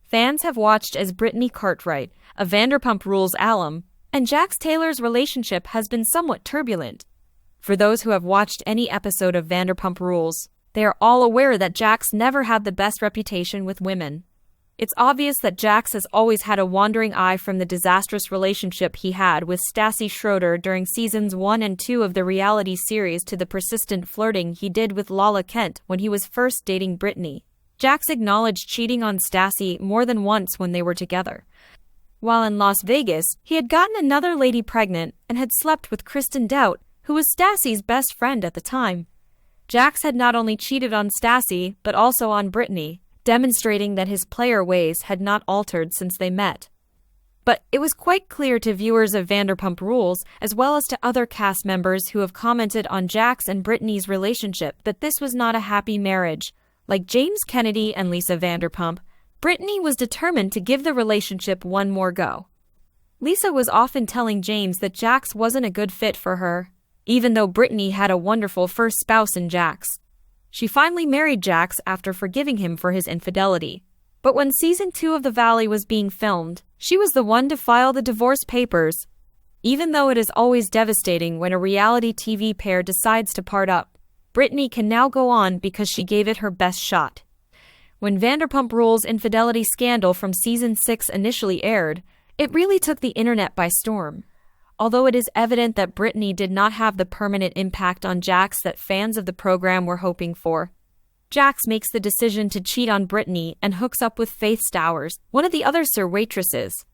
Fans have watched as Brittany Cartwright, a Vanderpump Rules alum, and Jax Taylor's relationship has been somewhat turbulent. For those who have watched any episode of Vanderpump Rules, they are all aware that Jax never had the best reputation with women. It's obvious that Jax has always had a wandering eye from the disastrous relationship he had with Stassi Schroeder during seasons 1 and 2 of the reality series to the persistent flirting he did with Lala Kent when he was first dating Brittany. Jax acknowledged cheating on Stassi more than once when they were together. While in Las Vegas, he had gotten another lady pregnant and had slept with Kristen Doubt, who was Stassi's best friend at the time. Jax had not only cheated on Stassi, but also on Brittany, demonstrating that his player ways had not altered since they met. But it was quite clear to viewers of Vanderpump Rules, as well as to other cast members who have commented on Jax and Brittany's relationship, that this was not a happy marriage. Like James Kennedy and Lisa Vanderpump, Brittany was determined to give the relationship one more go. Lisa was often telling James that Jax wasn't a good fit for her, even though Brittany had a wonderful first spouse in Jax. She finally married Jax after forgiving him for his infidelity. But when season 2 of The Valley was being filmed, she was the one to file the divorce papers. Even though it is always devastating when a reality TV pair decides to part up, Brittany can now go on because she gave it her best shot. When Vanderpump Rules' infidelity scandal from season 6 initially aired, it really took the internet by storm. Although it is evident that Brittany did not have the permanent impact on Jax that fans of the program were hoping for, Jax makes the decision to cheat on Brittany and hooks up with Faith Stowers, one of the other Sir waitresses.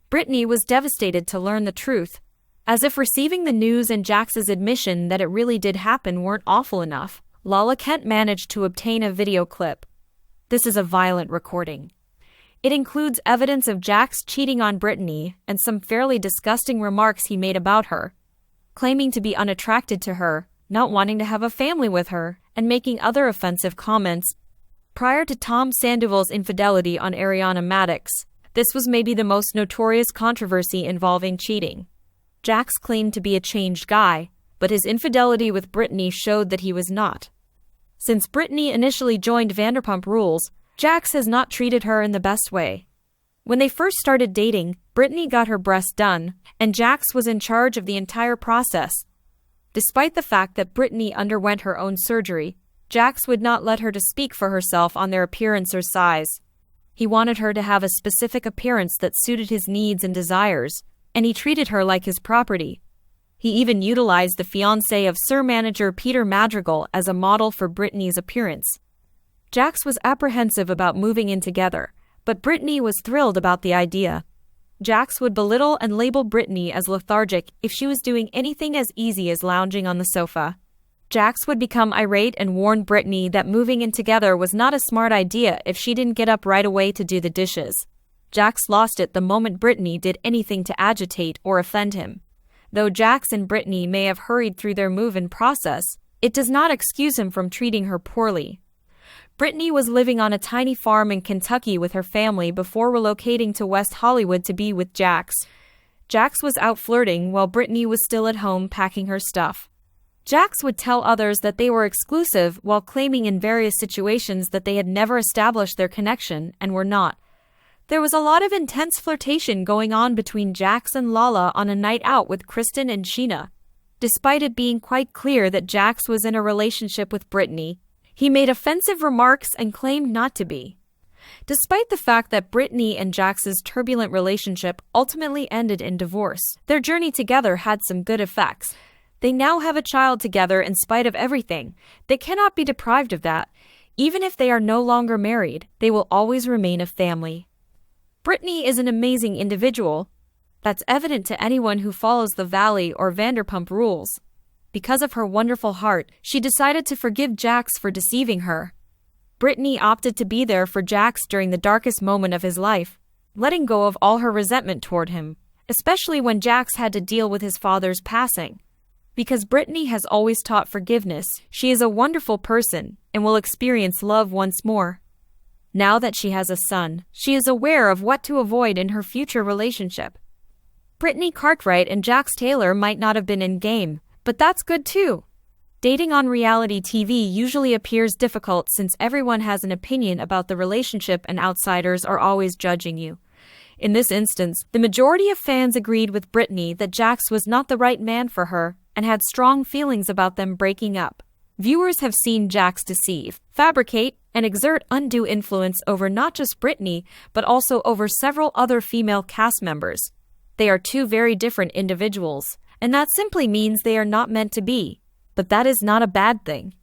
Brittany was devastated to learn the truth, as if receiving the news and Jax's admission that it really did happen weren't awful enough. Lala Kent managed to obtain a video clip. This is a violent recording. It includes evidence of Jaxs cheating on Brittany and some fairly disgusting remarks he made about her, claiming to be unattracted to her, not wanting to have a family with her, and making other offensive comments. Prior to Tom Sandoval's infidelity on Ariana Madix, this was maybe the most notorious controversy involving cheating. Jax claimed to be a changed guy, but his infidelity with Brittany showed that he was not. Since Brittany initially joined Vanderpump Rules, Jax has not treated her in the best way. When they first started dating, Brittany got her breasts done, and Jax was in charge of the entire process. Despite the fact that Brittany underwent her own surgery, Jax would not let her to speak for herself on their appearance or size. He wanted her to have a specific appearance that suited his needs and desires, and he treated her like his property. He even utilized the fiancée of Sir Manager Peter Madrigal as a model for Brittany's appearance. Jax was apprehensive about moving in together, but Brittany was thrilled about the idea. Jax would belittle and label Brittany as lethargic if she was doing anything as easy as lounging on the sofa. Jax would become irate and warn Brittany that moving in together was not a smart idea if she didn't get up right away to do the dishes. Jax lost it the moment Brittany did anything to agitate or offend him. Though Jax and Brittany may have hurried through their move-in process, it does not excuse him from treating her poorly. Brittany was living on a tiny farm in Kentucky with her family before relocating to West Hollywood to be with Jax. Jax was out flirting while Brittany was still at home packing her stuff. Jax would tell others that they were exclusive while claiming in various situations that they had never established their connection and were not. There was a lot of intense flirtation going on between Jax and Lala on a night out with Kristen and Sheena. Despite it being quite clear that Jax was in a relationship with Brittany, he made offensive remarks and claimed not to be. Despite the fact that Brittany and Jax's turbulent relationship ultimately ended in divorce, their journey together had some good effects. They now have a child together in spite of everything. They cannot be deprived of that. Even if they are no longer married, they will always remain a family. Brittany is an amazing individual. That's evident to anyone who follows The Valley or Vanderpump Rules. Because of her wonderful heart, she decided to forgive Jax for deceiving her. Brittany opted to be there for Jax during the darkest moment of his life, letting go of all her resentment toward him, especially when Jax had to deal with his father's passing. Because Brittany has always taught forgiveness, she is a wonderful person and will experience love once more. Now that she has a son, she is aware of what to avoid in her future relationship. Brittany Cartwright and Jax Taylor might not have been in game, but that's good too. Dating on reality TV usually appears difficult since everyone has an opinion about the relationship and outsiders are always judging you. In this instance, the majority of fans agreed with Brittany that Jax was not the right man for her and had strong feelings about them breaking up. Viewers have seen Jax deceive, fabricate, and exert undue influence over not just Brittany, but also over several other female cast members. They are two very different individuals, and that simply means they are not meant to be. But that is not a bad thing.